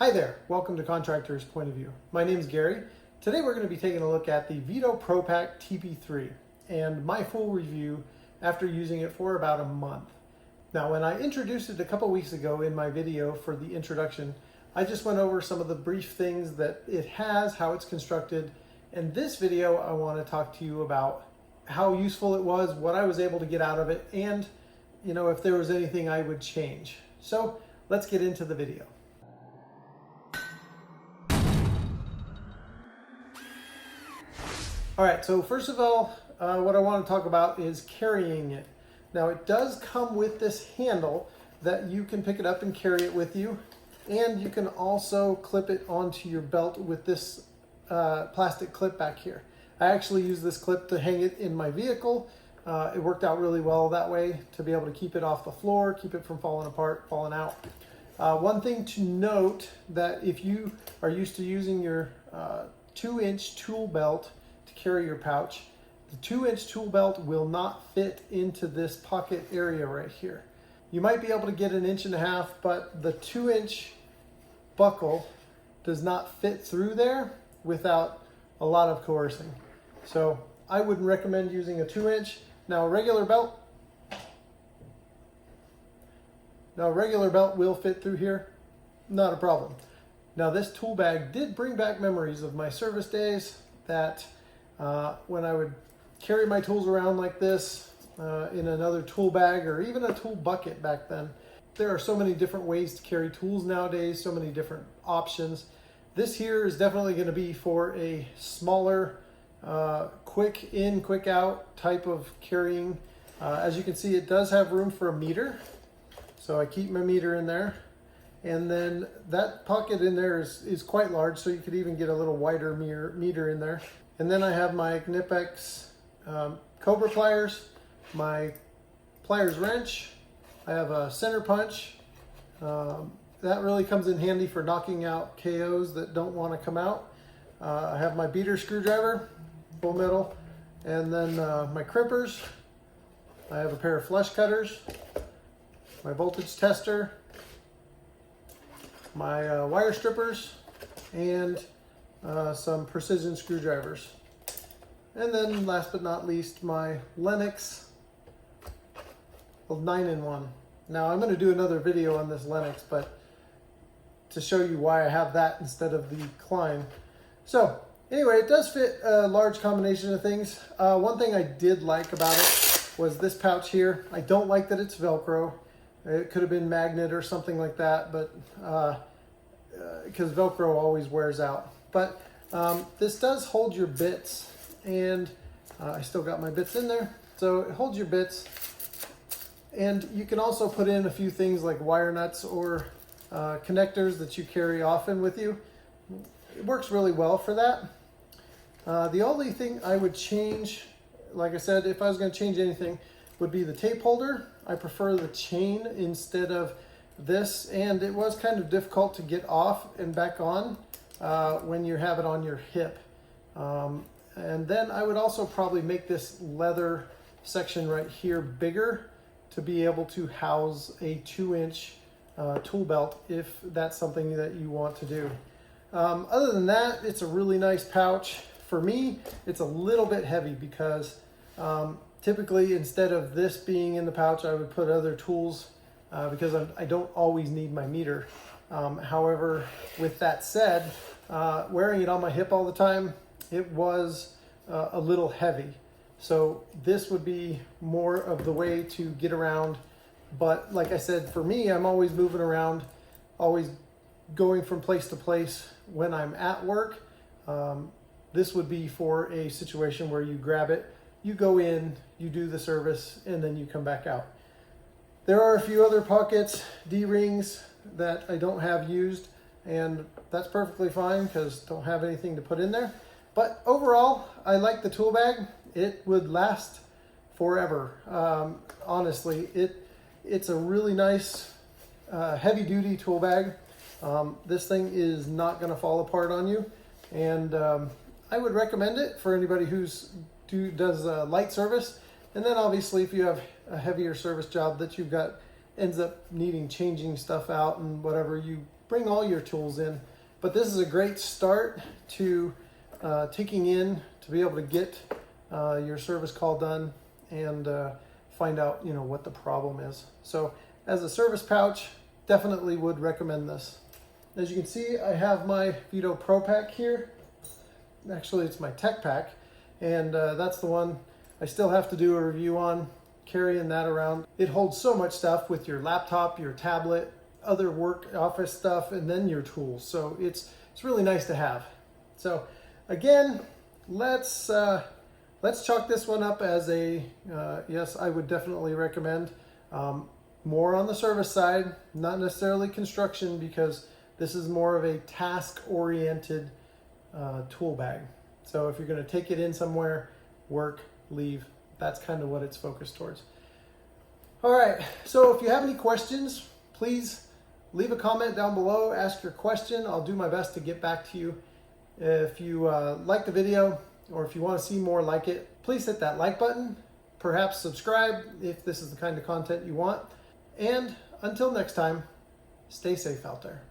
Hi there, welcome to Contractor's Point of View. My name is Gary. Today we're going to be taking a look at the Veto Pro Pack TP3 and my full review after using it for about a month. Now when I introduced it a couple weeks ago in my video for the introduction, I just went over some of the brief things that it has, how it's constructed, and this video I want to talk to you about how useful it was, what I was able to get out of it, and if there was anything I would change. So let's get into the video. All right, so first of all, what I want to talk about is carrying it. Now it does come with this handle that you can pick it up and carry it with you, and you can also clip it onto your belt with this plastic clip back here. I actually use this clip to hang it in my vehicle. It worked out really well that way to be able to keep it off the floor, keep it from falling apart, falling out. One thing to note, that if you are used to using your 2-inch tool belt to carry your pouch, the 2-inch tool belt will not fit into this pocket area right here. You might be able to get 1.5 inches, but the 2-inch buckle does not fit through there without a lot of coercing. So I wouldn't recommend using a 2-inch. Now a regular belt will fit through here, not a problem. Now this tool bag did bring back memories of my service days, that when I would carry my tools around like this in another tool bag or even a tool bucket back then. There are so many different ways to carry tools nowadays, so many different options. This here is definitely going to be for a smaller, quick in, quick out type of carrying. As you can see, it does have room for a meter. So I keep my meter in there. And then that pocket in there is quite large, so you could even get a little wider meter in there. And then I have my Knipex Cobra pliers, my pliers wrench. I have a center punch. That really comes in handy for knocking out KOs that don't want to come out. I have my beater screwdriver, full metal, and then my crimpers. I have a pair of flush cutters, my voltage tester, my wire strippers, and some precision screwdrivers. And then last but not least, my Lennox 9-in-1. Now I'm going to do another video on this Lennox, but to show you why I have that instead of the Klein. So anyway, it does fit a large combination of things. One thing I did like about it was this pouch here. I don't like that it's Velcro. It could have been magnet or something like that, but because Velcro always wears out. But this does hold your bits, and I still got my bits in there. So it holds your bits, and you can also put in a few things like wire nuts or connectors that you carry often with you. It works really well for that. The only thing I would change, like I said, if I was going to change anything, would be the tape holder. I prefer the chain instead of this, and it was kind of difficult to get off and back on when you have it on your hip. And then I would also probably make this leather section right here bigger to be able to house a 2-inch tool belt if that's something that you want to do. Other than that, it's a really nice pouch. For me, it's a little bit heavy because typically instead of this being in the pouch, I would put other tools because I don't always need my meter. However, with that said, wearing it on my hip all the time, it was a little heavy. So this would be more of the way to get around. But like I said, for me, I'm always moving around, always going from place to place when I'm at work. This would be for a situation where you grab it, you go in, you do the service, and then you come back out. There are a few other pockets, D-rings, that I don't have used, and that's perfectly fine because I don't have anything to put in there. But overall, I like the tool bag. It would last forever. Honestly, it's a really nice heavy-duty tool bag. This thing is not going to fall apart on you, and I would recommend it for anybody does light service. And then obviously if you have a heavier service job that you've got ends up needing changing stuff out and whatever, you bring all your tools in. But this is a great start to taking in to be able to get your service call done and find out, you know, what the problem is. So as a service pouch, definitely would recommend this. As you can see, I have my Veto Pro Pack here. Actually, it's my Tech Pack, and that's the one I still have to do a review on, carrying that around. It holds so much stuff with your laptop, your tablet, other work office stuff, and then your tools. So it's really nice to have. So again, let's chalk this one up as a yes, I would definitely recommend. More on the service side, not necessarily construction, because this is more of a task-oriented tool bag. So if you're going to take it in somewhere, work, leave, that's kind of what it's focused towards. All right, so if you have any questions, please leave a comment down below, ask your question. I'll do my best to get back to you. If you like the video, or if you want to see more like it, please hit that like button. Perhaps subscribe if this is the kind of content you want. And until next time, stay safe out there.